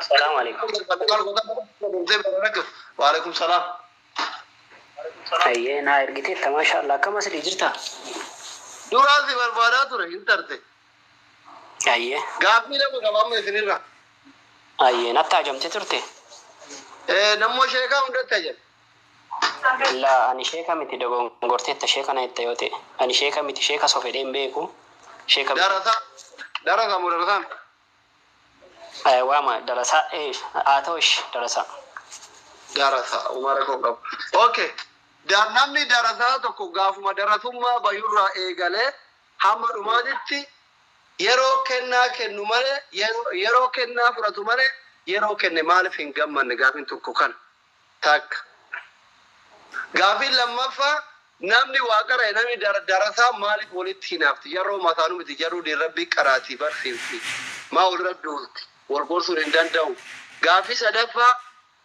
السلام عليكم. وعليكم السلام. أيه ناير قتيت ما شاء الله كم أسري جرتا. دراسي بربادات ولا إنترتي. أيه. قابل أبو كلام يسنيرا. أيه نتاجم تترتي. نمو شيكا عندك تاجم. لا أنا شيكا متي دعون قرتي تشيكا نيتيوتي. أنا شيكا متي شيكا سوفيدين بيكو. شيكا. دراسة مدرسان. وما دراسة إيش آتوش دراسة. دراسة عمرك وقف. أوكي. نمني دراسة تكو قاف مدرسوما بيورا إيجاله هم رمادتي يرو كنا ماله يرو كنا فراتو ماله يرو كنا مال فين جمّا نقافين تكو كان تاك قافين لما فا نمني واقرا نمني دراسة مالك ولد هنافتي يرو مثانو بتجارو دي ربي كراتي برفين في ما ولد دولتي والبورسو رندان داو قافي سدفا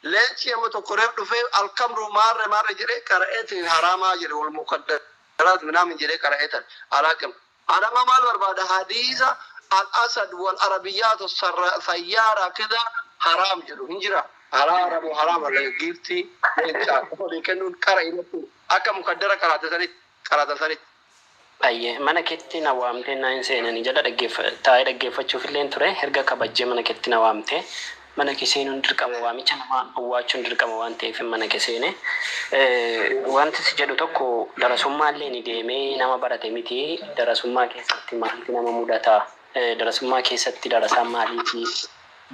ليش يوم تقرب دفع الكمر مار جري كرائت حراما جري والمقدرات من جري كرائت علاكم أنا ما مال برباد حديثة الأسد والعربيات السيارة كذا حرام جرو هنجرا حرام ولا جيرتي لكنه كرائنته أكم مقدرة كرات ثاني أيه mana ketti na waamte na inseenani jala dhaggeeffachuuf illee ture erga kabajjee mana ketti na waamte mana kiseenuun dirqama waamicha nama awwaachuun dirqama waan ta'eef mana kiseene wanti si jedhu tokko darasummaallee ni deemee nama barate miti darasummaa keessatti maalti nama mudata darasummaa keessatti darasaan maaliiti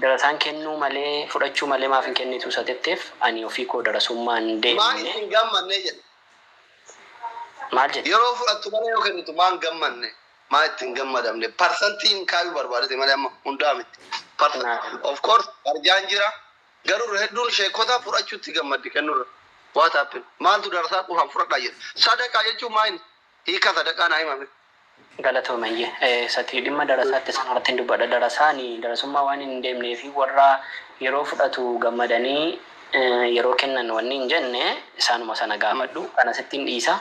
darasaan kennuu malee fudhachuu malee maaf hin kennitu satetteef ani ofii koo darasummaan deemne maal jedhe yeroo fudhattu malee yoo kennitu maan gammanne maa ittiin gammadamne parsantiin kaayuu barbaadate malee amma hundaa miti. Of course arjaan jira garuu hedduun sheekota fudhachuutti gammaddi kennurra waa taappin maaltu darasaa qofaan fudhadhaa jedhe sadaqaa jechuun maayin hiika sadaqaa naa himame. Galatoomayye satii dhimma darasaatti sanarratti hin dubbadha darasaani darasummaa waan hin deemnee fi warra yeroo fudhatu gammadanii yeroo kennan wanni hin jenne isaanuma sana gaafadhu kana sittiin dhiisa.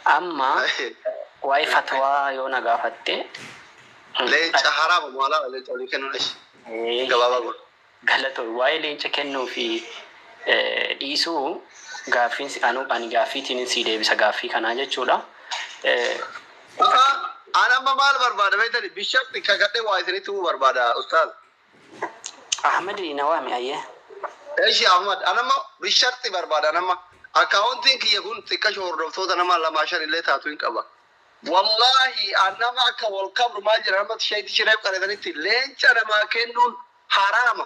Amma waa'ee fatwaa yoo na gaafatte leenca haraama maalaa leenca olii kennuunis gabaabaa godhu. Galatoo waa'ee leenca kennuu fi dhiisuu gaaffiin ani gaaffiitiin si deebisa gaaffii kanaa jechuudha. Ana amma maal barbaada beektani bishopni kakadhee waa isinitti himuu barbaada ustaaz. Ahmed Nawaami ayyee. Eeshi Ahmad ana amma bishopni barbaada nama. Akauntiin kiyya kun xiqqasho hordoftoota nama lama shan illee taatu hin qaba. Wallahi annama akka wal qabru maal jira namatti shayitii shireef qaratanitti leenca namaa kennuun haraama.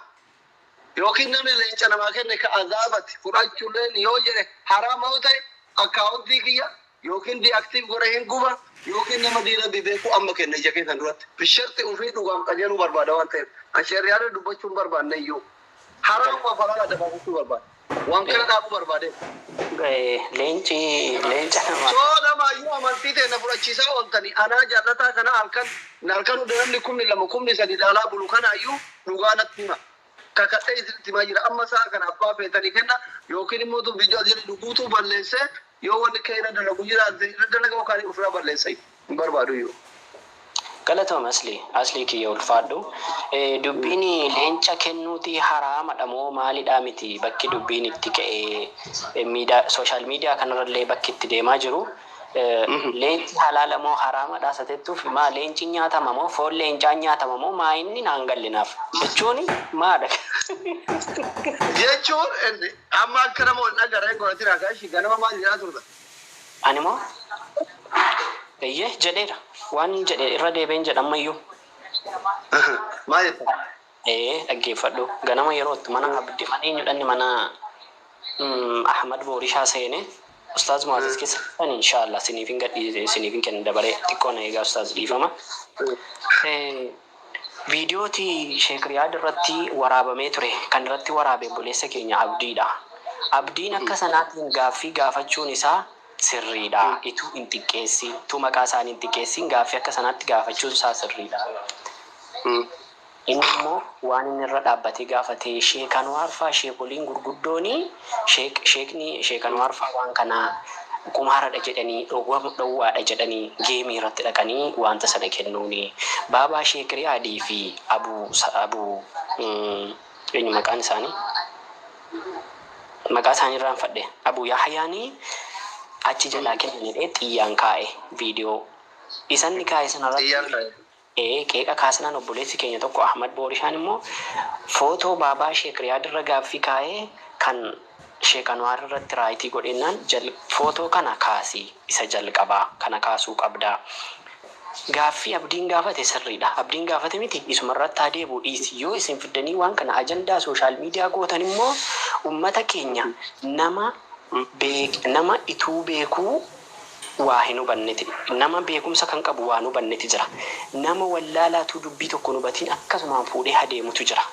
Yookiin namni leenca namaa kenne ka azaabati fudhachuulleen yoo jedhe haraama yoo ta'e akauntii kiyya yookiin diaktiif godhe hin guba yookiin nama diina beeku amma kenne ija keessan duratti. Bishirti ofii dhugaam qajeeluu barbaada waan ta'eef. Ashariyaadha dubbachuun barbaanne iyyuu. Haraama falaa dabaafachuu barbaada. Waan kana dhaabuu barbaade. Leenca nama. Soo nama iyyuu amantii ta'e na fudhachiisaa ooltanii anaa jaallataa kana halkan namni kumni lama kumni sadi dhaalaa bulu kana iyyuu dhugaa natti hima. Kakadhee isinitti himaa jira amma saa kana abbaa feetanii kenna yookiin immoo biyya jira dhuguutuu balleessee yoo wanni keenya dalagu jiraate dalaga yookaan ofirraa balleessa hin barbaadu iyyuu. Galatooma asli kiyya ulfaadhu. Dubbiin leenca kennuuti haraama dhamoo maalidhaa miti bakki dubbiin itti ka'ee sooshaal miidiyaa kanarrallee bakki itti deemaa jiru. Leenci halaala moo haraama dhaasatettuuf maa leenci nyaatama moo foon leencaa nyaatama moo maa inni naan gallinaaf jechuun maadha. Jechuun amma akka nama ol dhagareen godhatin akka ishii ganama maal jedhaa turta? Ani moo? Eeyyee jedheera. Waan jedhe irra deebiin jedhamayyuu. Maal jettaa? Dhaggeeffadhu. Ganama yerootti mana abdii mana eenyudhanni mana Ahmad Boorishaa seene Ustaaz Mu'aziz keessatti inshallah siniifin kenna dabaree xiqqoon eegaa Ustaaz dhiifama. Viidiyooti Sheek Riyaad irratti waraabamee ture kan irratti waraabe obboleessa keenya Abdiidha. Abdiin akka sanaatiin gaaffii gaafachuun isaa sirriidha. Ituu hin xiqqeessin, ituu maqaa isaanii hin xiqqeessin gaaffii akka sanaatti gaafachuun isaa sirriidha. Inni immoo waan inni irra dhaabbatee gaafatee Sheek Anwaar fa'aa sheekoliin gurguddooni Sheek Anwaar fa'aa waan kana kumaaradha jedhanii dhowwaadha jedhanii geemii irratti dhaqanii wanta sana kennuuni. Baabaa Sheek Riyaadii fi eenyu maqaan isaanii maqaa isaanii irraan fadhe Abu Yahyaanii achi jalaa kennanidhe xiyyaan kaa'e viidiyoo isanni kaa'e sanarratti keeka kaasnaan obboleessi keenya tokko Ahmad Boorishaan immoo footoo baabaa Sheek Riyaad irra gaaffii kaa'ee kan Sheek Anwaar irratti raayitii godhennaan footoo kana kaasii isa jalqabaa kana kaasuu qabdaa. Gaaffii abdiin gaafate sirriidha. Abdiin gaafate miti isumarratti adeebu dhiisi yoo isin fiddanii waan kana ajandaa sooshaal miidiyaa gootan immoo ummata keenya nama ituu beekuu waa hin hubanneeti. Nama beekumsa kan qabu waan hubanneeti jira. Nama wallaalaatu dubbii tokko hubatiin akkasumaan fuudhee adeemutu jira.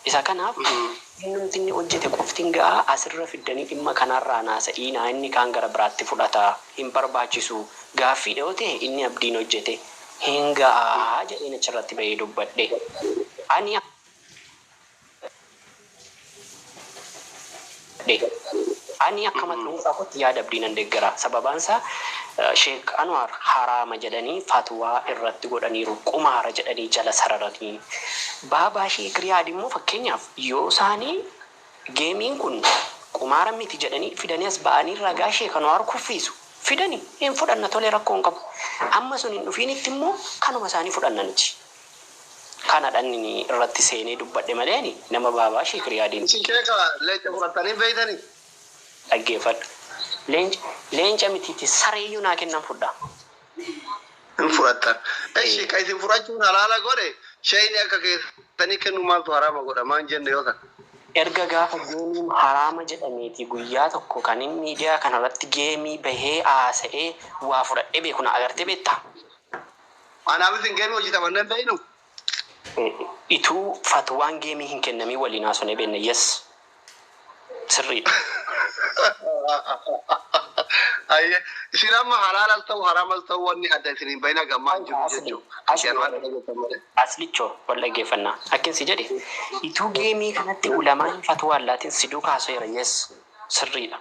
Isa kanaaf namni inni hojjete qoftiin ga'a asirra fiddanii dhimma kanarraa naasa'inaa inni kaan gara biraatti fudhata hin barbaachisu. Gaaffii dhiyoote inni abdiin hojjete hin ga'a jedheen achirratti bahee dubbadhe. Ani akka maxxansaatti yaada abdiin an deeggara. Sababaansaa Sheek Anwaar haraama jedhanii fatwaa irratti godhaniiru qumaara jedhanii jala sararanii. Baabaa Sheek Riyaad immoo fakkeenyaaf yoo isaanii geemiin kun qumaara miti jedhanii fidanii as ba'anii ragaa Sheek Anwaar kuffiisu. Fidanii hin fudhanna tolee rakkoo hin qabu. Amma sun hin dhufiinitti immoo kanuma isaanii fudhannaniiti. Kana dhanni irratti seenee dubbadhe maleeni nama baabaa Sheek Riyaadiin. Isin keeka leenca fudhatanii beeytanii? Dhaggeeffadhu. Leenca mitiiti sareeyyuu naa kennan fudha. Hin fudhattan. Eshi ka isin fudhachuun halaala godhe shayini akka keessanii kennu maaltu haraama godha maan jenne yoo ta'e. Erga gaafa geemiin haraama jedhameeti guyyaa tokko kan inni miidiyaa kanarratti geemii bahee haasa'ee waa fudhadhee beeku na agartee beektaa? Anaaf isin geemii hojii taphannee beeynu? Ituu fatwaan geemii hin kennamii waliin haasonee beekna yes sirriidha. Ayye isin amma halaalas ta'u haraamas ta'u wanni adda isiniin bayna gammaa hin jiru jechuudha. Aslichoo wal dhaggeeffannaa akkin si jedhe ituu geemii kanatti ulamaan fatwaan laatiin si duukaa haasa'eera yes sirriidha.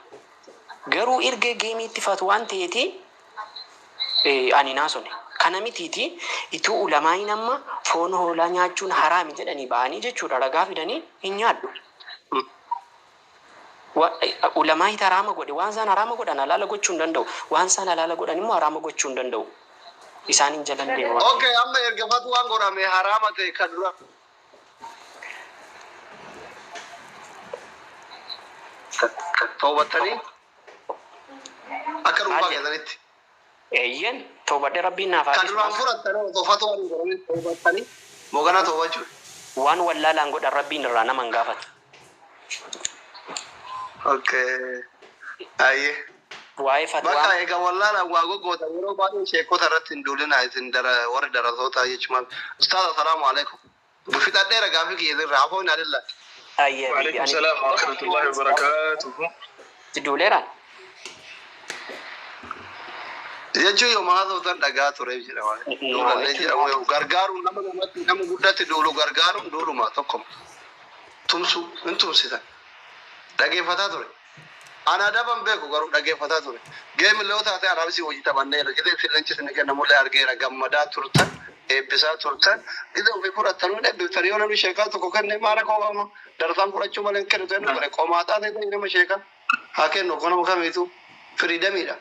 Garuu erga geemiitti fatwaan ta'eeti ani naasone kana mitiiti ituu ulamaan amma foon hoolaa nyaachuun haraami jedhanii ba'anii jechuudha ragaa fidanii hin nyaadhu. Ulamaa hita haraama godhe waan isaan haraama godhan halaala gochuu hin danda'u waan isaan halaala godhan immoo haraama gochuu hin danda'u isaan hin jalan deemu. Okay amma erga fatwaan godhame haraama ta'e kan dura toobattanii akka dhuunfaa keessanitti. Eeyyen toobadhe rabbiin naaf haa kan duraan fudhattan otoo fatwaan godhame toobattanii moogana toobachuu. Waan wallaalaan godhan rabbiin irraa nama hin gaafatu. Okay. Ayye. Waa'ee fatwaa. Bakka egaa wallaalaan waa goggoota yeroo baay'ee sheekota irratti hin duulina isin warri darasoota jechuudha. Ustaaz assalaamu alaikum. Bifitadheera gaaffii kiyyirra hafoon adilla. Ayye. Waalaikum salaam wa rahmatullahi wa barakatuhu. Duuleeraan. Jechuun yoo maasootan dhagaa ture jedhama. Duulallee jedhamu gargaaruun nama guddatti duulu gargaaruun duuluma tokkoma. Tumsu hin tumsitan. Dhaggeeffataa ture. Ana daban beeku garuu dhaggeeffataa ture. Geemii illee taate araabsii hojii taphanneera. Gidee fillanchi isin kennamullee argeera gammadaa turtan eebbisaa turtan. Gidee ofii fudhattanuu eebbiftanii yoo namni sheekaa tokko kenne maala qofaama. Darsaan fudhachuu malee hin kennu ta'e nu qomaaxaa ta'e nama sheekaa. Haa kennu nama kamiitu firiidamiidha.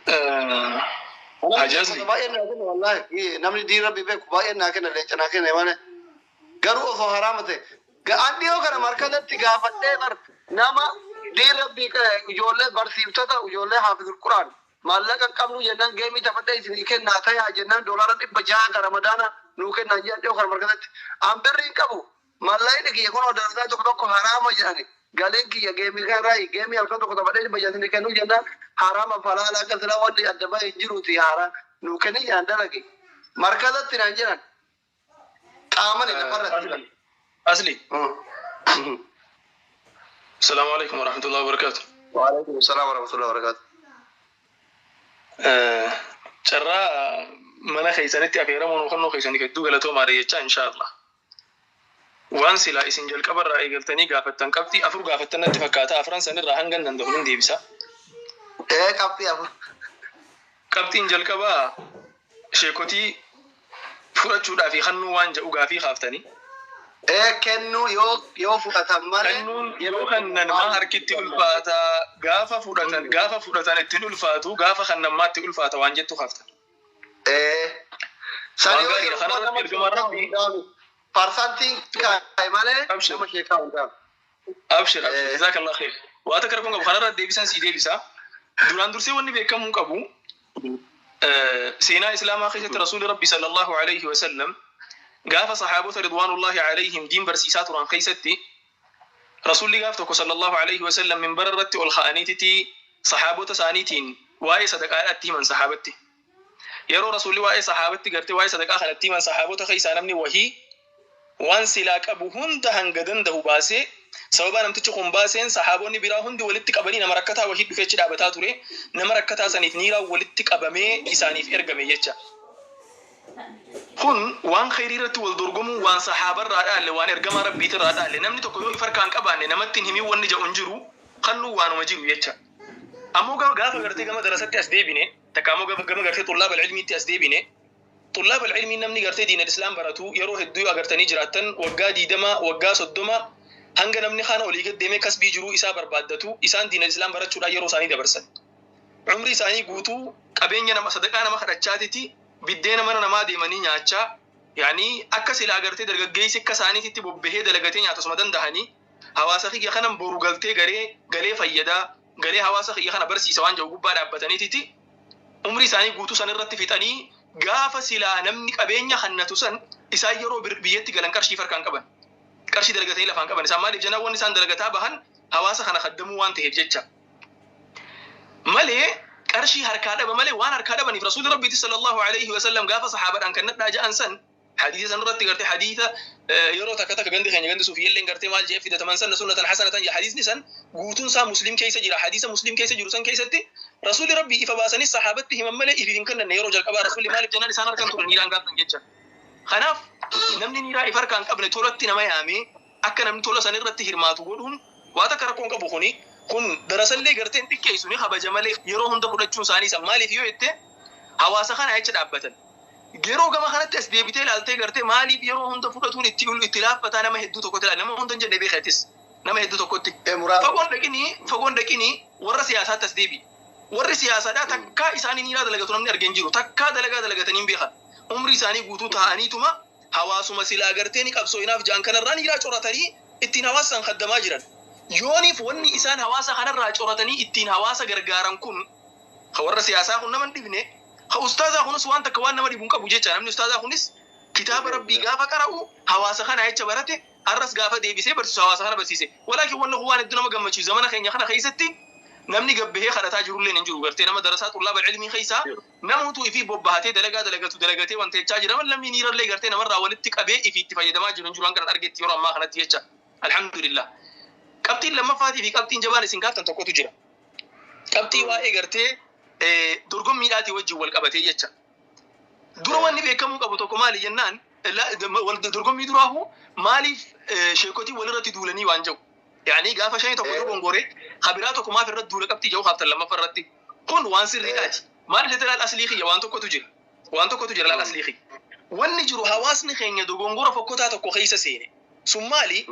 Ajasni. Baay'ee naa kenna wallaahi namni diira beeku baay'ee naa kenna leenca naa kenna malee. Garuu osoo haraama ta'e. An dhiyoo kana markatatti gaafadhee nama diira ijoollee barsiiftota ijoollee haafizul quraan maallaqa qabnu jennaan geemii taphadhee isinii kennaa ta'aa jennaan doolaara 600 gara ramadaana nuu kennaa jedhee kan markatatti an birrii qabu maallaqni kiyya kun odarsaa tokko haraama jedhani galiin kiyya geemii kanarraa geemii halkan tokko taphadhee 600 isinii kennuu jennaan haraama falaalaa akkasila wanni adda bahee jiruuti haaraa nuu kennii jedhan dalagi markatatti naan jedhan qaamani lafarratti. Asli. السلام عليكم ورحمة الله وبركاته. وعليكم السلام ورحمة الله وبركاته. شرا منا خيسانتي أخيرا من وخنو خيساني كدو غلطو ماريجا إن شاء الله. وان سلا إسنجل كبر رأي قلتني قافتن كبتي أفر قافتن اتفاقاتا أفران سنر راهنغن نندوهن ديبسا. إيه كبتي أفر. كبتي إنجل كبا شيكوتي فرات شودا في خنو وان جاو غافي خافتني. kennu yoo fudhatan malee kennuun yeroo kannan maa harkitti ulfaata gaafa fudhatan ittiin ulfaatu gaafa kannammaatti ulfaata waan jettu hafta. Sani Waan gaarii kanarratti ergamaan rabbii parsantiin kaa'e malee nama sheekaa hundaaf. abshir jazakallah khair. Waa takka rakkoon qabu kanarratti deebisan sii deebisa. Duraan dursee wanni beekamuu qabu seenaa islaamaa keessatti rasuulli rabbii sallallahu alayhi wa sallam gaafa sahaabota ridwaanullahi alayhim diin barsiisaa turan keessatti rasuulli gaaf tokko sallallahu alayhi wa sallam minbara irratti ol ka'aniititi sahaabota isaaniitiin waa'ee sadaqaadhaatti himan sahaabatti. Yeroo rasuulli waa'ee sahaabatti gartee waa'ee sadaqaa kanatti himan sahaabota keessaa namni wahii waan silaa qabu hunda hanga danda'u baasee sababa namtichi kun baaseen sahaabonni biraa hundi walitti qabanii nama rakkataa wahii dhufee achi dhaabataa ture nama rakkataa saniif niiraa walitti qabamee isaaniif ergame jecha. Kun waan khayrii irratti wal dorgomuu waan sahaabarraa dhaalle waan ergamaa rabbiitirraa dhaalle namni tokko yoo ifarkaan qabaanne namatti hin himii wanni jedhu hin jiru kannuu waanuma jiru jecha. Ammoo gaafa gartee gama darasatti as deebine takka ammoo gama gartee xullaaba ilmiitti as deebine xullaaba ilmii namni gartee diin al-islaam baratu yeroo hedduu agartanii jiraattan waggaa 20 waggaa 30 hanga namni kana olii gad deemee kasbii jiruu isaa barbaaddatu isaan diin al-islaam barachuudhaan yeroo isaanii dabarsan. Umrii isaanii guutuu qabeenya nama sadaqaa nama kadhachaatiti biddeena mana namaa deemanii nyaachaa yaani akka silaa agartee dargaggeessi akka isaaniitti bobbahee dalagatee nyaatasuma danda'anii hawaasa kiyya kanan boru galtee galee fayyadaa galee hawaasa kiyya kana barsiisa waan jedhu gubbaa dhaabbataniititi umrii isaanii guutuu san irratti fixanii gaafa silaa namni qabeenya hannatu san isaan yeroo biyyatti galan qarshii farkaan qaban qarshii dalagatanii lafaan qaban isaan maaliif jennaan isaan dalagataa bahan hawaasa kana kaddamuu waan ta'eef jecha malee qarshii harkaa dhaba malee waan harkaa dhabaniif rasuulli rabbiiti sallallahu alayhi wa sallam gaafa sahaabadhaan kan nadhaa ja'an san hadiisa san irratti gartee hadiisa yeroo takka gandi keenya gandi suufiyyeelleen gartee maal jee fidataman san sunnatan hasanatan ya hadiisni san guutuun isaa muslim keessa jira hadiisa muslim keessa jiru san keessatti rasuulli rabbii ifa baasanis sahaabatti himan malee ifi hin kannanne yeroo jalqabaa rasuulli maaliif jennaan isaan harkan turan niiraan gaafatan jecha. Kanaaf namni niiraa ifa harkaan qabne tolatti nama yaamee akka namni tola san irratti hirmaatu godhuun waa takka rakkoon qabu kun darasallee garteen xiqqeessu ni habaja malee yeroo hunda fudhachuun isaanii san maaliif yoo jette hawaasa kana jecha dhaabbatan. Yeroo gama kanatti as deebitee ilaaltee gartee maaliif yeroo hunda fudhatuun itti laaffataa nama hedduu tokkotti ilaala nama hunda hin jenne beekatis nama hedduu tokkotti. Fagoon dhaqinii warra siyaasaatti as deebi. Warri siyaasaadhaa takkaa isaanii niiraa dalagatu namni argeen jiru takkaa dalagaa dalagatanii hin beekan. Umrii isaanii guutuu ta'aniituma hawaasuma silaa gartee ni qabsoo'inaaf jaan kanarraa niiraa coratanii ittiin hawaasan kaddamaa jiran. Yooniif wanni isaan hawaasa kanarraa coratanii ittiin hawaasa gargaaran kun warra siyaasaa kun nama hin dhibne ustaazaa kunis waan takka waan nama dhibuun qabu jecha namni ustaazaa kunis kitaaba rabbii gaafa qara'u hawaasa kana jecha barate arras gaafa deebisee barsiisu hawaasa kana barsiise walaakin wanni kun waan hedduu nama gammachiisu zamana keenya kana keessatti namni gabbahee kadhataa jirullee hin jiru gartee nama darasaa xullaaba ilmii keessaa namuutu ifii bobbahatee dalagatee wanta jechaa jira namni niirallee gartee namarraa walitti qabee ifii itti fayyadamaa jiru hin jiru kan argetti yeroo ammaa kanatti jecha alhamdulillah. Qabxiin lammaffaatii fi qabxiin jabaan isin kaaftan tokkotu jira. Qabxii waa'ee gartee dorgommiidhaatii wajjin wal qabatee jecha. Dura wanni beekamuu qabu tokko maali jennaan dorgommii duraahu maaliif sheekotii walirratti duulanii waan jiru. Yaani gaafa shanii tokko dogongoree habiraa tokko maaf irratti duula qabxii jedhu kaaftan lammaffaa irratti. Kun waan sirriidhaati. Maaliif jettee laal aslii kiyya waan tokkotu jira. Waan tokkotu jira laal aslii kiyya. Wanni jiru hawaasni keenya dogongora fokkotaa tokko keessa seene. Sun maali?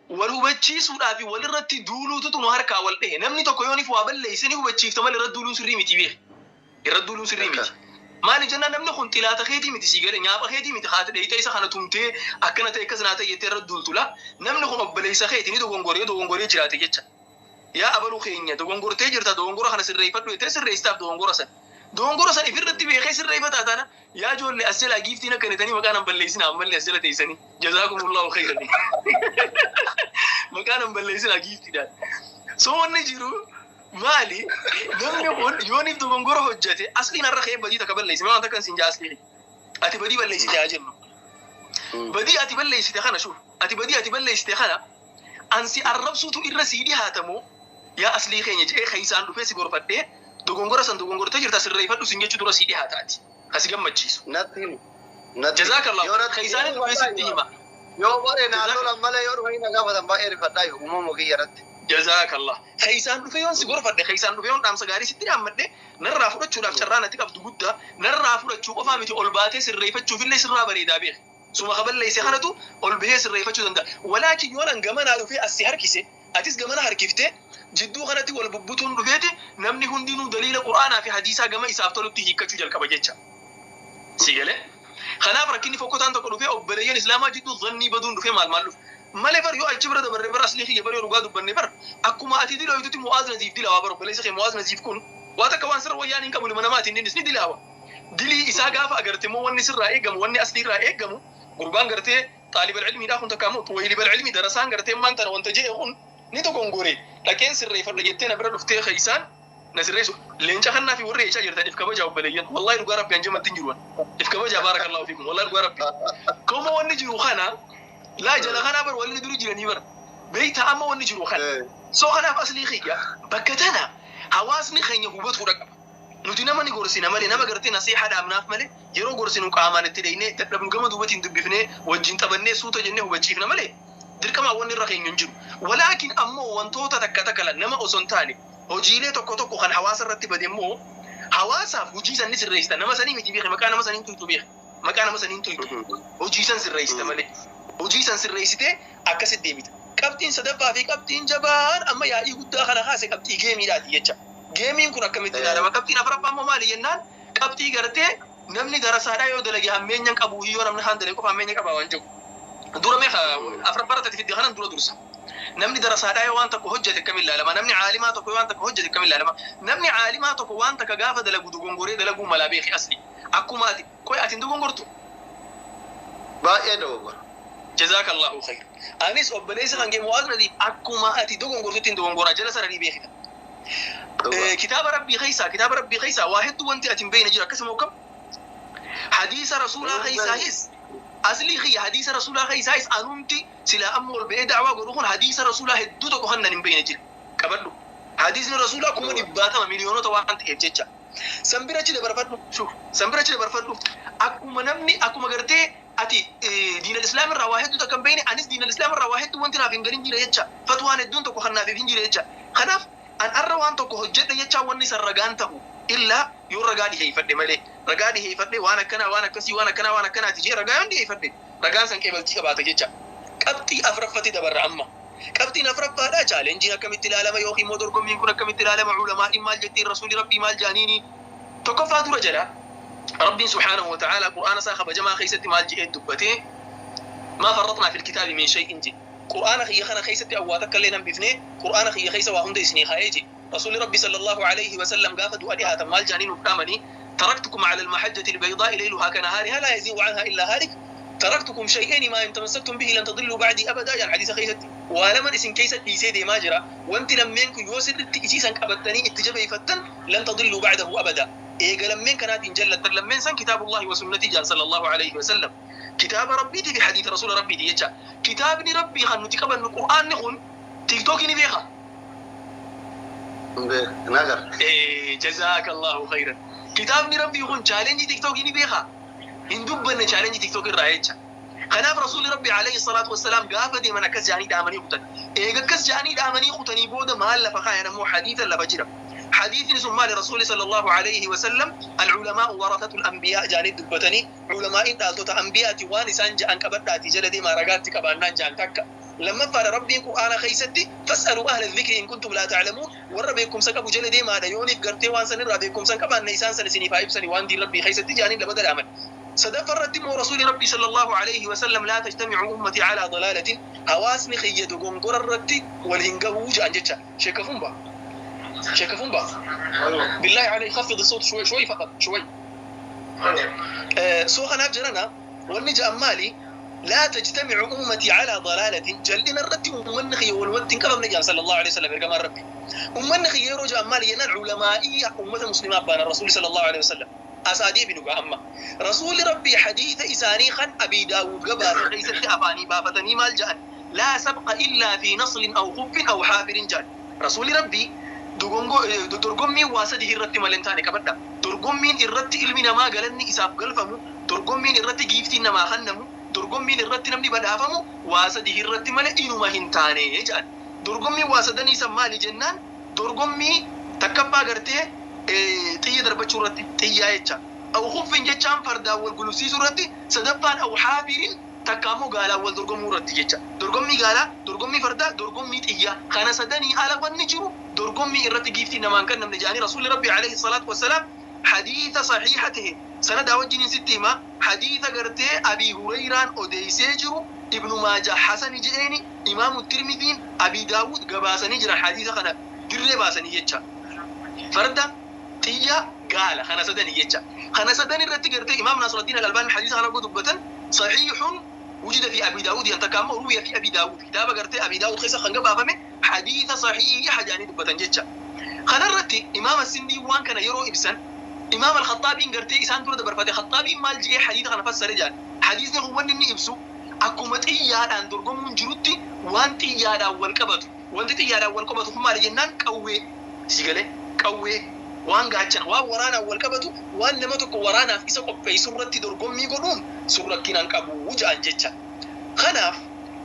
Wal hubachiisuudhaaf walirratti duuluutu nu harkaa wal dhahe namni tokko yooniif waa balleessanii hubachiifta malee irratti duuluun sirrii miti beek irratti duuluun sirrii miti maali jennaan namni kun xilaata keetii miti sii gale nyaapha keetii miti haati dheeyita isa kana tumtee akkana ta'e akkas naa ta'e jettee irratti duultula namni kun obboleessa keetii ni dogongoree jiraate jecha yaa abaluu keenya dogongortee jirta dogongora kana sirreeffadhu jettee sirreessitaaf dogongora san ifirratti beekee sirreeffataa taana yaa ijoollee as jalaa giiftiin akka netanii maqaan balleessinaa ammallee as jala teessanii jazaakumullahu khayran maqaan balleessinaa giiftiidhaan. So wanni jiru maali namni kun yooniif dogongora hojjete asliin har'a kee badii takka balleessime waan takkan siin jaaslee ati badii balleessite haa jennu. Badii ati balleessite kana shuuf ati balleessite kana ansi arrabsuutu irra sii dhihaatamu yaa aslii keenya jedhee keeysaan dhufee si gorfadhee dogongora san dogongortee jirta sirreeffadhu sin jechuu dura sii dhihaataati. Kasi gammachiisu. Natti. Jazakallah. Keeysaan dhufee sitti hima. Yoo bare naannoo lammala yoo dhufe na gaafatan baay'ee rifadhaa yoo uumama kiyya irratti. Jazakallah. Keeysaan dhufe yoon si gorfadhe keeysaan dhufe yoon dhaamsa gaarii sitti dhaammadhe narraa fudhachuudhaaf carraa natti qabdu guddaa narraa fudhachuu qofaa miti ol baatee sirreeffachuuf illee sirraa bareedaa beeka. suma qaballeeyse kanatu ol bahee sirreeffachuu danda'a walaakin yoon hangamanaa dhufee asii harkise atis gamana harkiftee jidduu kanatti wal bubbutuun dhufeeti namni hundinuu daliila qur'aanaa fi hadiisaa gama isaaf tolutti hiikkachuu jalqaba jecha si galee kanaaf rakkinni fokkotaan tokko dhufee obboleeyyan islaamaa jidduu zannii baduun dhufee maal dhufe malee bar yoo achi bira dabarre bar aslii kiyya bar yoo dhugaa dubbanne bar akkuma ati dilooytutti mu'aaz naziif dilaawa bar obboleessa kee mu'aaz naziif kun waa takka waan sirra wayyaan hin qabu lima namaatiin innis ni dilaawa dilii isaa gaafa agarte moo wanni sirraa eegamu wanni aslii irraa eegamu gurbaan gartee xaalibal cilmiidhaa kun takka ammoo tuwaylibal cilmi darasaan gartee maan tana wanta jee kun ni dogongore dhaqeen sirreeffadha jettee na bira dhuftee keeysaan na sirreessu leenca kannaa fi warri eechaa jirtan if kabajaa obboleeyyan wallahi dhugaa rabbi hanjamatti hin jiruwan if kabajaa baarakallahu fiikum wallahi dhugaa rabbi koma wanni jiru kana laa jala kanaa bar walli duru jiranii bar beeyta amma wanni jiru kana soo kanaaf aslii kiyya bakka tana hawaasni keenya hubachuu qaba nuti nama ni gorsina malee nama gartee nasiihaa dhaabnaaf malee yeroo gorsinu qaamaan itti dheeynee dadhabnu gama duubatiin dubbifnee wajjin taphannee suuta jennee hubachiifna malee dirqama wanni irra keenya hin jiru walaakin ammoo wantoota takka takka nama osoo hin taane hojiilee tokko tokko kan hawaasa irratti bade immoo hawaasaaf hojii san ni sirreessita nama sanii miti beeke maqaa nama sanii tuytu beeke maqaa nama sanii tuytu hojii san sirreessita malee hojii san sirreessitee akkasitti deebita qabxiin sadaffaa fi qabxiin jabaan amma yaa'ii guddaa kana kaase qabxii geemiidhaati jecha geemiin kun akkamitti ilaalama qabxiin afuraffaa ammoo maali jennaan qabxii gartee namni darasaadhaa yoo dalage hammeenyan qabu yoo namni haan dalage qofa hammeenya qabaa waan jedhu dura meeqa afran baratati fiddi kanan dura dursa namni darasaadhaa yoo waan tokko hojjete akkam ilaalama namni caalimaa tokko yoo waan tokko hojjete akkam ilaalama namni caalimaa tokko waan takka gaafa dalagu dogongoree dalaguu malaa beeki asli akkuma ati koy atin dogongortu baay'ee dogongora jazakallahu khayr anis obboleessa kan geemu waasnadi akkuma ati dogongortutti hin dogongora jala saranii beekita kitaaba rabbii keeysaa waa hedduu wanti atin beeyna jira akkasuma akkam hadiisa rasuulaa keeysaayis asli khiyya hadiisa rasuulaa keeysaayis anumti sila amma ol ba'ee da'waa godhu kun hadiisa rasuulaa hedduu tokko kan nan hin beeyne jira qabadhu hadiisni rasuulaa kuma 100 miliyoonota waan ta'eef jecha sanbirachi dabarfadhu akkuma namni akkuma gartee ati diinal islaam irraa waa hedduu takkan beeyne anis diinal islaam irraa waa hedduu wanti naaf hin galin jira jecha fatwaan hedduun tokko kan naaf hin jira jecha kanaaf an arra waan tokko hojjedha jecha wanni san ragaan ta'u illaa yoo ragaa dhiheeffadhe malee ragaa dhiheeffadhe waan akkanaa waan akkasii waan akkanaati jee ragaa yoon dhiheeffadhe ragaan san qeebaltii qabaata jecha qabxii afuraffatti dabarra amma qabxiin afuraffaadha chaalenjiin akkamitti ilaalama yookiin immoo dorgommiin kun akkamitti ilaalama ulamaa'in maal jettiin rasuuli rabbii maal jaaniini tokkoffaa dura jedha rabbiin subhaanahu wa ta'aalaa qur'aana isaa kabajamaa keessatti maal jedhee dubbatee maa farratnaa fil kitaabi min shay'in jedhe قرآن خي خنا خيستي أواتك اللي نبيفني قرآن خي خيسة وهم ديسني خايجي رسول ربي صلى الله عليه وسلم قافت وأديها تمال جانين وكامني تركتكم على المحجة البيضاء ليلها كنهارها لا يزيغ عنها إلا هالك تركتكم شيئين ما إن تمسكتم به لن تضلوا بعدي أبدا يعني حديث خيستي ولما اسم كيست إيسيدي ماجرا وانت لمنك يوسد إسيسا كبتني اتجابي فتن لن تضلوا بعده أبدا إيه لمن كانت إنجلت لمن سن كتاب الله وسنتي جان صلى الله عليه وسلم كتاب ربي دي حديث رسول ربي دي يجا كتابني ربي خانو تقبل القرآن نخون تيك توكي نبيخا نقر جزاك الله خيرا كتابني ربي خون چالنجي تيك توكي نبيخا هندوبنا چالنجي تيك توكي رأيجا خلاف رسول ربي عليه الصلاة والسلام قافة دي من أكس جاني دامني خطن إيقا كس جاني دامني خطني بودا مال لفخايا نمو حديثا لفجرا حديث ثم لرسول صلى الله عليه وسلم العلماء ورثة الأنبياء جاني دبتني علماء دالتو أنبياء تيواني سانجا أنك بدأتي جلدي ما رقاتي كبانان جان تكا لما فعل ربي قرآن خيستي فاسألوا أهل الذكر إن كنتم لا تعلمون وربيكم سكبوا جلدي ما ديوني فقرتي وان سنر ربيكم سنكبان نيسان سنسيني فايب سني وان دي ربي خيستي جاني لبدا العمل صدف الرتم رسول ربي صلى الله عليه وسلم لا تجتمع أمتي على ضلالة هواسني خيدو قنقر الرتي والهنقوج أنجتشا شكفون با بالله عليه خفض الصوت شوي فقط شوي سوخنا جرنا والنجا أمالي لا تجتمع أمتي على ضلالة جلنا الرد ومنخي والوتن كما نجا صلى الله عليه وسلم كما ربي ومنخي يرجع أمالي ينال علمائية أمة مسلمة بان الرسول صلى الله عليه وسلم أسادي بنك أما رسول ربي حديث إساني خن أبي داود قبار غيثة أفاني بافتني مالجأ لا سبق إلا في نصل أو خف أو حافر جان رسول ربي dorgommiin waa sadii irratti malantaane qabadha dorgommiin irratti ilmi namaa galanni isaaf galfamu dorgommiin irratti giiftiin namaa hannamu dorgommiin irratti namni badhaafamu waa sadii irratti male inuma hin taane jedhan dorgommiin waa sadanii san maali jennaan dorgommii takkabbaa gartee xiyya darbachuu irratti xiyyaa jecha aw khuffin jechaan fardaan wal gulufsiisuu irratti sadaffaan aw haafirin takkaammoo gaalaa wal dorgomuu irratti jecha dorgommii gaalaa dorgommii fardaa dorgommii xiyyaa kana sadanii ala wanni jiru dorgommii irratti giiftii namaan kan namni jaanii rasuulli rabbi alayhi salaatu wassalaam hadiisa saxiixa ta'e sanadaa wajjiniin sitti hima hadiisa gartee abii hurayraan odeysee jiru ibnu maajah hasani jedheeni imaamu tirmidhiin abii daawud gabaasanii jiran hadiisa kana dirree baasanii jecha farda xiyyaa gaala kana sadanii jecha kana sadan irratti gartee imaam nasruddin al-albani hadiisa kana dubbatan sahihun وجد في أبي داود يتكامل روي في أبي داود كتابة قرتي أبي داود خيسا خنقبها فمه حديث صحيح جاني دبتن جتشا خنرتي إمام السندي وان كان يرو إبسن إمام الخطابي قرتي إسان دور دبر فاتي خطابي مال جي حديث خنا فسر جان حديث هو إني إبسو أكومت إياد أن درقم من جروتي وانت إياد أول كبت وانت إياد أول كبت هم على جنان كوي سيقله كوي وان قاعدين ورانا أول كبتو وان لما تكو ورانا في سقف في سورة درقم ميقولون سورة كنان كابو وجان جتشا خناف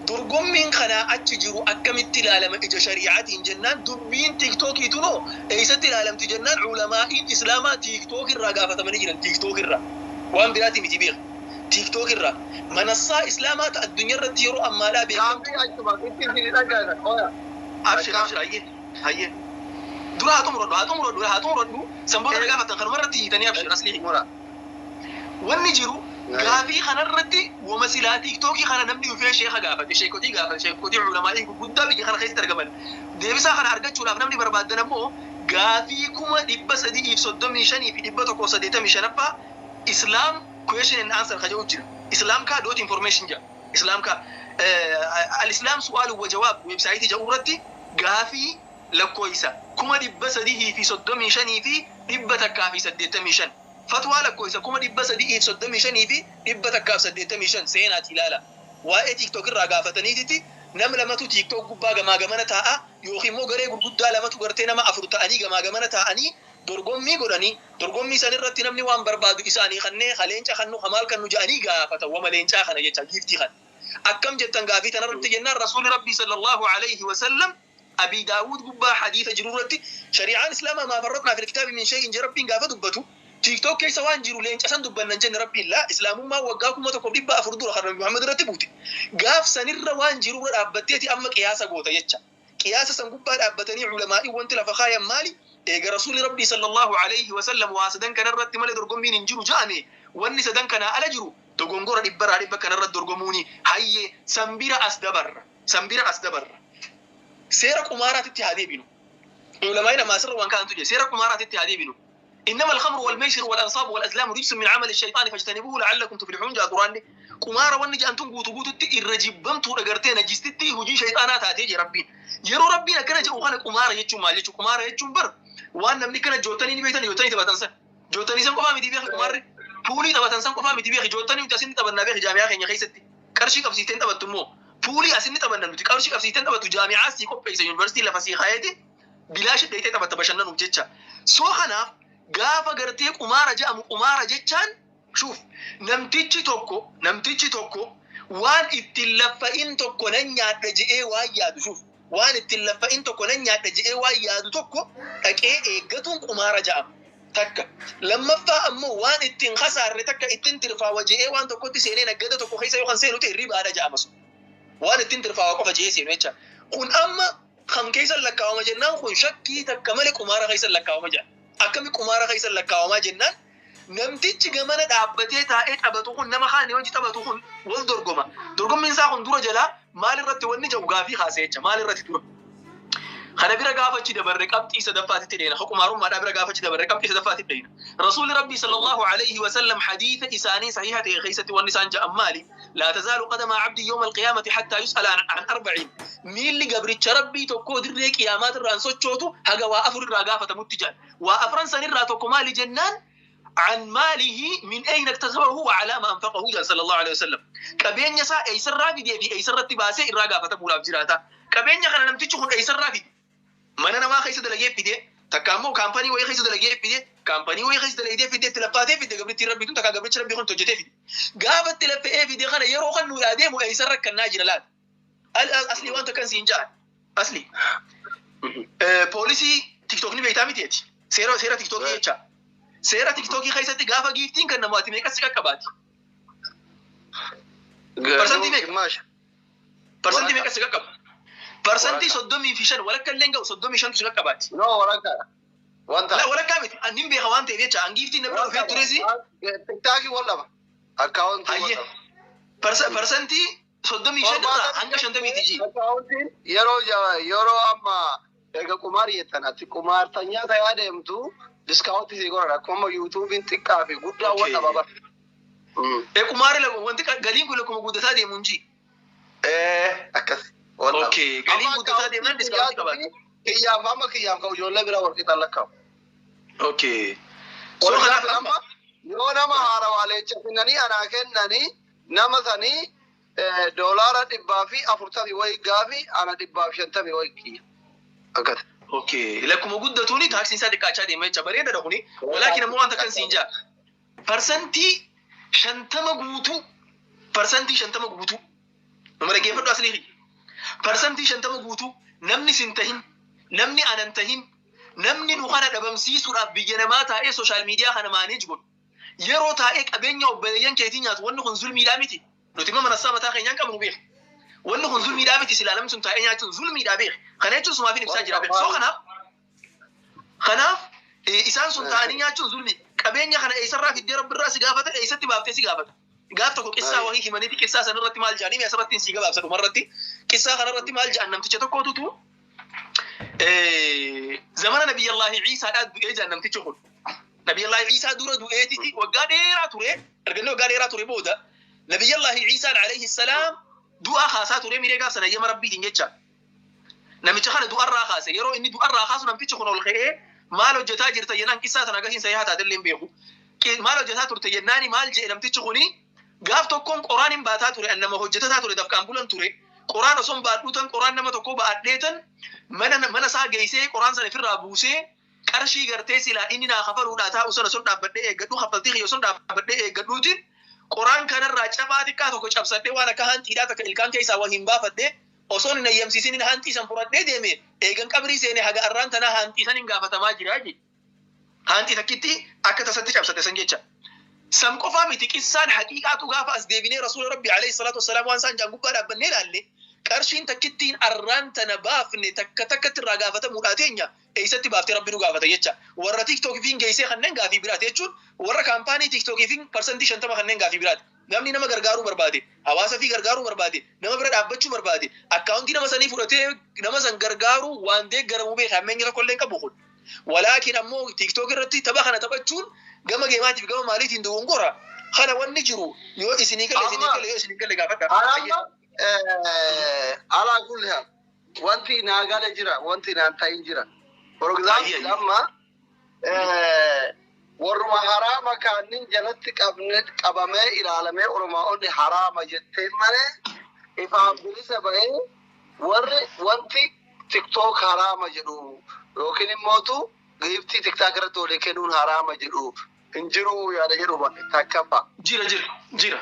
درقم من خنا أتجرو أكم التلالم إجا شريعتي جنان دبين تيك توكي تنو إيسا التلالم تجنان علماء إسلاما تيك توكي الرقافة من يجنان تيك توكي الرا وان براتي متبيغ تيك توكي الرا منصة إسلامات الدنيا رتيرو أما لا بيهم أبشر هاي دورا هاتم ردو سنبوت رقافة خنا مرة تيجي أبشر أصلي مرة والنجرو غافي خنا الردي ومسيلة تيك توكي خنا نبني وفيها شيخ غافة شيخوتي غافة شيخوتي علماء قد بيجي خنا خيس ترجمل ديبسا خنا أرجع شو لافنا بني برباد نمو غافي كوما ديبا سدي يفسد ميشاني في ديبا تكو سديتا ميشانبا إسلام question and answer خجوا جرا إسلام كا دوت information جا إسلام كا الإسلام سؤال وجواب ويب سايتي جاورتي غافي لكويسا كوما ديبا سدي في صد ميشاني في ديبا تكافي سديتا ميشان فتوى لكويسا كوما ديبا سدي في صد ميشاني في ديبا تكافي سديتا ميشان سينا تلالا واي تيك توك الرقافتني تي نم لما تو تيك توك غبا غما غمنا تاء يوخي مو غري غددا لما تو غرتي نما افرتاني غما غمنا تاءني درغومي غداني درغومي سن رتي نمني وان برباد اساني خني خلينچا خنو خمال كنو جاني غافتا وملينچا خنا يچا گيفتي خن اكم جتن غافي تنرت جنا رسول ربي صلى الله عليه وسلم ابي داود غبا حديث جرورتي شريعه الاسلام ما فرطنا في الكتاب من شيء جربين غافا دبتو تيك توك كيس وان جيرو لين اسان دبن جن ربي لا اسلام ما وقاكم تو دبا افردو خرم محمد رتبوتي غاف سنر وان جيرو ابتيتي اما قياس غوتا يچا قياس سن غبا ابتني علماء وانت لفخايا مالي اي رسول ربي صلى الله عليه وسلم واسدن كان رت مال درغومين انجرو جامي وني سدن كان على جرو دغونغور دبر دب كان رت درغوموني هي سمبير اسدبر سيرك امارات اتحادي بينو علماء ما سر وان كان تجي سيرك امارات اتحادي بينو إنما الخمر والميسر والأنصاب والأزلام رجس من عمل الشيطان فاجتنبوه لعلكم تفلحون جاء القرآن كمارا ونجي أنتم قوتو الرجبم تو رغرتين جستي هجي شيطانات هاتيجي ربين يرو ربنا كان جاء وخانا كمارا يجو مال يجو كمارا يجو بر وان نمني كان جوتاني نبيتاني يوتاني تباتنسا جوتاني سن قفا مدي بيخي كمارا فولي تباتنسا قفا مدي بيخي جوتاني متاسين تبنا بيخي جامعة خيني خيستي كرشي قبسيتين تباتمو فولي أسين تبنا نمتي كرشي قبسيتين تباتو جامعة سيكو بيسا يونيفرسيتي لفسي خايتي بلاش ديتي تباتبشنن وجيتشا سو خنا غافا غرتي قمارة جاء قمارة جتان شوف نمتيجي توكو وان اتلفين توكو ننيا دجئي وايادو شوف وان اتلفين توكو ننيا دجئي وايادو توكو اكي ايغتون قمارة جاء تكا لما فأمو وان اتن خسار تكا اتن ترفا وجئي وان توكو تسيني نقدا توكو خيسا يوخان سينو تهريب هذا جاء مسو وان اتن ترفا وقفا جئي سينو يتشا كون اما خم كيسا لكاو مجنان خون شكي تكا ملك قمارة خيسا لكاو مجنان أكمل قمارة خيسا لكاوما جنان نمتيج جمانة دابتي تاء أبتوخن نما خاني وانجي تبتوخن والدرقم من ساخن دورة جلا مال الرت ونجا وغافي خاسيتش مال الرت دورة خنا بيرا غافة شي دبر رقبتي سدفات تدينا حكمارون ما دبر غافة شي دبر رقبتي سدفات تدينا رسول ربي صلى الله عليه وسلم حديث إساني صحيحة خيسة والنسان جاء مالي لا تزال قدم عبدي يوم القيامة حتى يسأل عن 40 ميل اللي قبرت ربي توكو دري قيامات الرانسو تشوتو هغا وافر الرغافة متجان وافرن سنرا توكو مال جنان عن ماله من أين اكتسبه وعلى ما أنفقه صلى الله عليه وسلم كبين يسا أيسر رافي دي أيسر رتباسي الرغافة بولا بجراتا كبين يخنا نمتيجون أيسر رافي من أنا ما خيس دلقيه في دي تكامو كامباني وي خيس دلقيه في دي كامباني وي خيس دلقيه في دي تلقاتي في دي قبرت ربي تون تكا قبرت ربي خون توجتي في دي قابت تلقيه في دي خنا يرو خنو ياديم أيسر رك الناجر لاد الأصلي وانت كان سينجان أصلي بوليسي تيك توك ني بيتامي تيتي سيرا تيك توك يچا سيرا تيك توك خيستي غافا گيفتين كن نماتي ميكا سيكا كباتي برسنتي ميك ماشي برسنتي ميك سيقب برسنتي صدومي في شن ولا كلنجا صدومي شن سيقبات نو ورقة وانت لا ولا كامت أنيم بيخوان تيجي أنجيفتي نبرة في تريزي تكتاكي ولا ما أكاونت هاي برسنتي صدومي شن عنك شن تبي تيجي يرو أما إذا كماري تناتي كمار تانيا تيا ديمتو ديسكاونت سيقول لك كم يوتيوب انتكا في غدا ولا بابا كمار لا وانت قالين كلكم غدا سادي منجي أكثر والله أوكي قالين غدا سادي من ديسكاونت كبار كيام فما كيام كau jolle bira warqi talakka أوكي so kana yo nama hara wale chafinani ana kennani nama sani dolara dibba fi afurtami way gafi ana dibba shantami way ki akat اوكي لكم غدا توني تاكسي صادق اشادي ما جبري ده دخوني ولكن مو انت كان سينجا برسنتي شنتما غوتو برسنتي شنتما غوتو نمر كيف دو اصلي برسنتي شنتما غوتو نمني سنتهين نمني اننتهين نمني نخنا دبمسي سورا بيجنما تاي سوشال ميديا خنا مانيج غون يرو تاي قبينيا وبين كيتينيا ونو خن ظلمي دامتي نتيما من السما تا خنيان كم بيه ونو خن ظلمي دامتي سلالم سن تاي نيا ظلمي دابيه خنيتو سما في نفسا جرابه سو خنا إسان سلطاني نيا ظلمي قبينيا خنا ايسرا في درب الراس غافته ايستي بافتي سي غافته غافته قصه وهي كمنتي قصه سنرتي مال جاني ما سرتين سي غافته مرتي قصه خنا رتي مال جهنم تشتو كوتو زمان نبي الله عيسى قد جهنم تشخل نبي الله عيسى دور دوئتي وغاديرا توري ارغنو غاديرا توري بودا نبي الله عيسى عليه السلام دعاء خاصه توري ميرغا سنه يم ربي دينجا نمي تخنا دعاء را خاصه يرو اني دعاء را خاصه نمتي تشخل الخير مالو جتا جرت ينان قصه تناغين سيحات دلين بيخو مالو جتا تورت يناني مال جي نمتي تشخوني غاف توكون قران باتا توري انما حجتا توري دفكان بولن توري قران سون بادوتن قران نما توكو باديتن من سا جيسه قران سن فر ابوسه قرشي غرتي سلا اننا خفرو داتا وسن سن دابدي غدو خفلتي يو سن دابدي غدوتين قران كان راچباتي كاتو كو چبسدي وانا كهان تيدا تك الكان كيسا وهين بافدي وسن نيمسيسين هانتي سن فرده ديمي ايغن قبري سيني حق اران تنا هانتي سن غافتما جراجي هانتي تكيتي اكتا ستي چبسدي سنجيچا سم قفا ميتي قصان حقيقه غافا اس ديبيني رسول ربي عليه الصلاه والسلام وانسان جانغوبا دبني لالي قرشين تكتين اران تنبافني تكتكت رغافته موداتينيا ايستي بافتي ربي غافته يچا ور تيك توك فين گيسه خنن غافي برات يچون ور كامباني تيك توك فين परसेंटेज شنتما خنن غافي برات نمني نما غرغارو بربادي حواسه في غرغارو بربادي نما برد ابچو بربادي اكاونتي نما سني فرته نما سن غرغارو واندي غرمو بي خمن كولن كبوخل ولكن امو تيك توك رتي تبخنا تبچون غما جيماتي غما ماليتي ندونغورا خنا ونجرو يو اسنيكل يو اسنيكل غافتا على كل حال وانتي ناغال جرا وانتي نانتاين جرا فور اكزامبل لما ورما حرام كانين جنت قبنت قبمه الى عالمه ورما اون حرام جتين مره افام بليس باي وانتي تيك توك حرام جدو لكن موتو غيبتي تيك توك رتو لكنون حرام جدو انجرو يا رجلو تكفى جيرا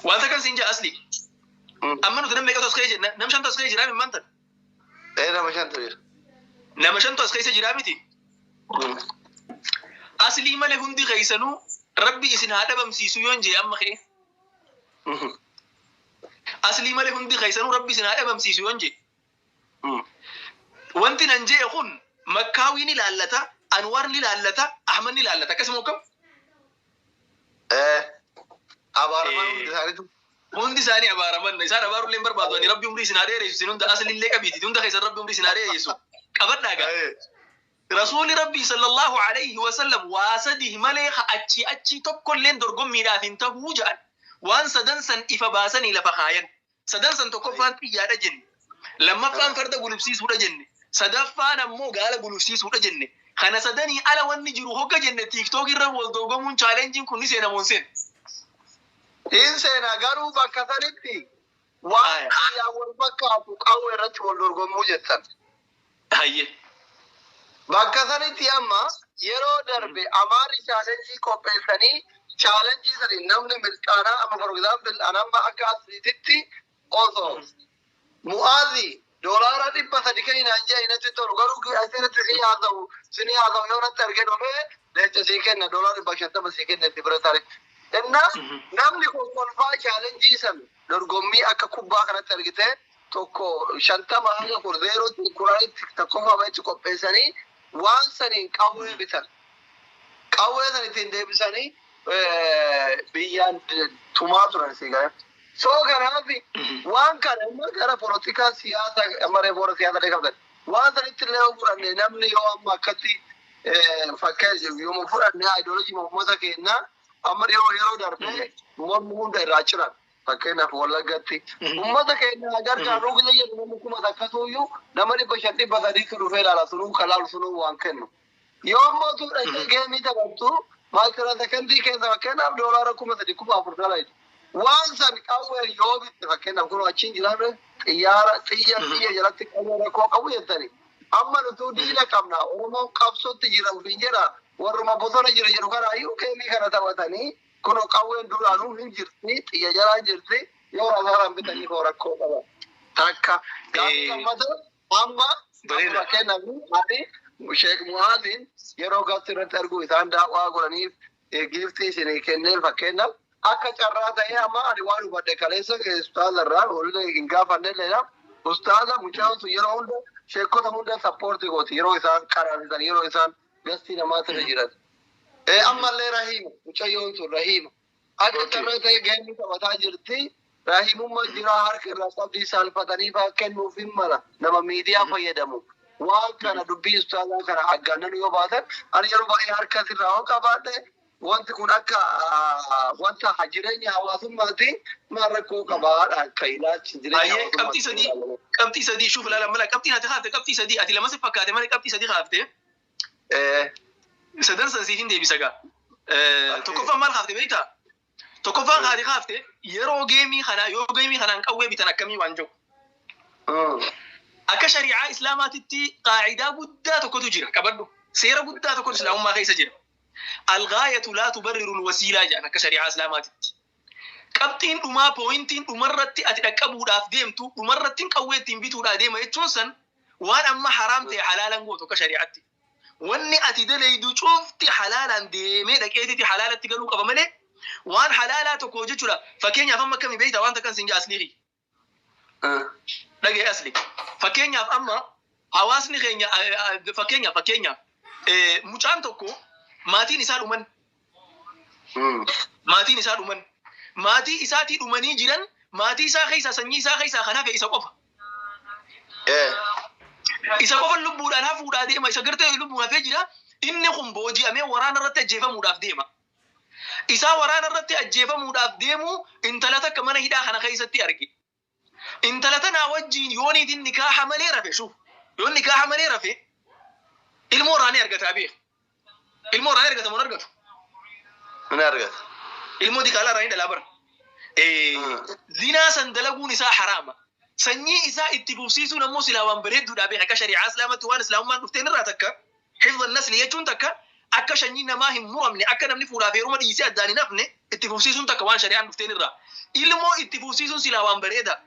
وانت كان سينجا اصلي اما ندرم ميكا تسكيج نمشان تسكيج رامي مانتن نمشان تسكيج جرامتي اصلي مال هندي غيسنو ربي اسن هذا بمسيسو يونجي اما خي اصلي مال هندي غيسنو ربي اسن هذا بمسيسو يونجي وانت ننجي يكون مكاويني لالتا انوارني لالتا احمدني لالتا كسموكم hundi sani abaraman isaan abaru lembar baadwani rabbi umri sinare yesu sinunda asli leka biti tunda kaysa rabbi umri sinare yesu qabadaga rasuli rabbi sallallahu alayhi wa sallam wasadihi maleka achi tokkollen dorgommi dafin tahujan wan sadansan ifa basani la fakhayan sadansan tokkofan tiyada jenne lamma fan farda gulubsi suda jenne sadaffan ammo gala gulubsi suda jenne khana sadani ala wanni jiru hogga jenne tiktok irra wal dogomun challenging kunni sena monsen إنسان أجرو بكثرتي ويا والبكاء أو رتول الرجوم جدا هاي بكثرتي أما يرو دربي أماري challenge كوبيسني challenge زري نمن ملكانا أما for example أنا ما أكاد تيتي also مؤذي دولار دي بس دكاني نانجا هنا تطور كي أصير تسيني هذا يونا تركه نومه ده تسيكن دولار باشنتا بس سيكن نتبرة تاري Inna namni kolfaa challenge san dorgommii akka kubbaa kanatti argite tokko 50 hanga 0 kuranitti tokko fa'itti qopheessanii waan saniin qawwee bitan. Qawwee sanitiin deebisanii biyyaan tumaa turan sigara. So kanaaf waan kana immoo gara politika siyaasa amaree boora siyaasa deegamtan. Waan sanitti illee furanne namni yoo amma akkatti fakkeenya yoo furanne ideology uummata keenyaa amma yeroo darbee mormu hunda irraa jiran. Fakkeenyaaf Wallaggaatti uummata keenya gargaaruu gila jedhu namni kuma takkatuuyyuu nama 500 dhufee ilaala sunuu kalaalu sunuu waan kennu. Yoo ammoo tuudhanii geemii taphattu maayikiroo sekondii keessa fakkeenyaaf doolaara 3,400 waan san qawwee yoo bitte fakkeenyaaf kun achiin jiraanne xiyya jalatti qawwee rakkoo qabu jettani. Amma nutuu diina qabna Oromoon qabsootti jira ofiin jedha warruma bosona jira jedhu kanaayyuu geemii kana taphatanii kun qawween duraanuu hin jirti xiyya jalaa jirti yoo rasaaraan bitanii koo rakkoo qaba. Takka amma fakkeenyaaf maali Sheek Muhaadin yeroo gaafti irratti argu isaan daawwaa godhaniif giiftii isinii kenneen fakkeenyaaf akka carraa ta'ee amma ani waan hubadhe kaleessa ustaaza irraa ollee hin gaafannelleedha. Ustaaza mucaan sun yeroo hunda sheekota hunda sappoortii gooti yeroo isaan qaraasisan yeroo isaan gastii namaatti jiran. Ammallee Rahiima mucayyoon sun Rahiima akka carraa ta'ee geemii taphataa jirti. Rahimummaa jira harka irraa qabdii saalfatanii fa'aa kennuuf hin mala nama miidiyaa fayyadamu. Waan kana dubbii ustaazaa kana aggaannan yoo baatan ani yeroo baay'ee harka sirraa hoo qabaadhe wanti kun akka wanta jireenya hawaasummaati maal rakkoo qabaadha akka ilaalchi jireenya qabxii sadii shuuf ilaala mala qabxiin ati haafte qabxii sadii ati lama si fakkaate malee qabxii sadii haafte sadarsan siif hin deebisa gaa tokkoffaan maal haafte beektaa tokkoffaan haati haafte yeroo geemii kana yoo geemii kanaan qawwee bitan akkamii waan jiru akka shari'aa islaamaatitti qaacidaa guddaa tokkotu jira qabadhu seera guddaa tokkotu islaamummaa keessa jira algaayatu laa tubarriru lwasiilaa jedhan akka shari'aa islaamaatitti qabxiin dhumaa pooyintiin dhumarratti ati dhaqqabuudhaaf deemtu dhumarrattiin qawwee ittiin bituudhaa deema jechuun san waan amma haraam ta'e halaalan gootu akka shari'aatti wanni ati dalaydu cufti halaalaan deemee dhaqeetiti halaalatti galuu qaba malee waan halaalaa tokko jechuudha fakkeenyaaf amma akkamii beektaa waan takkan sinja asliiqi dhagee asli fakkeenyaaf amma hawaasni keenya fakkeenyaaf mucaan tokko maatiin isaa dhuman maatii isaatii dhumanii jiran maatii isaa keessa sanyii isaa keessa kan hafe isa qofa lubbuudhaan hafuudhaa deema isa gartee lubbuun hafee jira inni kun booji'amee waraana irratti ajjeefamuudhaaf deema isaa waraana irratti ajjeefamuudhaaf deemu intala takka mana hidhaa kana keessatti arge intala tanaa wajjiin yooniitiin nikaaha malee rafe shuuf yoon nikaaha malee rafe ilmoo waraanii argataa beeku ilmoo waraanii argata moon argatu hin argata ilmoo dikaalaa waraanii dhalaa bara zinaa san dalaguun isaa haraama sanyii isaa itti fufsiisuun ammoo silaa waan bareedduudhaa beeka akka shari'aa islaamatti waan islaamummaan dhufteen irraa takka hifdhan nasli jechuun takka akka sanyii namaa hin muramne akka namni fuudhaaf heeruma dhiisee addaan hin hafne itti fufsiisuun takka waan shari'aan dhufteen irraa ilmoo itti fufsiisuun silaa waan bareeda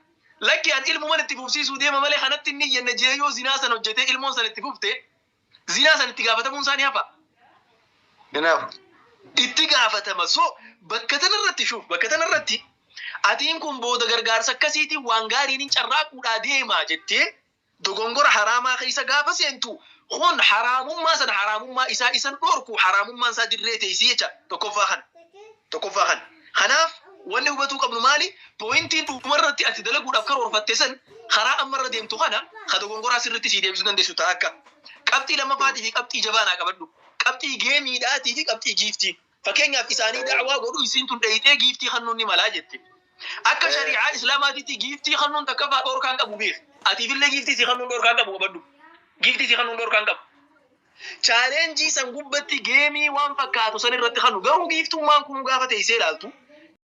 lakki an ilmuman itti fufsiisuu deema malee kanatti inni yenna jee yoo zinaa san hojjetee ilmoon san itti fufte zinaa san itti gaafatamuun isaanii hafa itti gaafatama so bakka tanarratti shuuf bakka tanarratti atiin kun booda gargaarsa akkasiitiin waan gaariin hin carraaquudhaa deemaa jettee dogongora haraamaa keessa gaafa seentu kun haraamummaa san haraamummaa isaa isan dhorku haraamummaan isaa dirree teessii jecha tokkoffaa kan kanaaf wanni hubatuu qabnu maali pooyintiin dhumarratti ati dalaguudhaaf karoorfatte san karaa ammarra deemtu kana ka dogongoraa sirritti sii deebisuu dandeessu ta'a akka qabxii lammaffaatii fi qabxii jabaanaa qabadhu qabxii geemiidhaatii fi qabxii giiftii fakkeenyaaf isaanii da'waa godhu isiin tun dhayitee giiftii kannuun ni malaa jette akka shari'aa islaamaatitti giiftii kannuun takka faa dhorkaan qabu beek atiifillee giiftii si kannuun dhorkaan qabu qabadhu giiftii si kannuun dhorkaan qabu chaaleenjii san gubbatti geemii waan fakkaatu san irratti kannu garuu giiftummaan kun gaafa teessee ilaaltu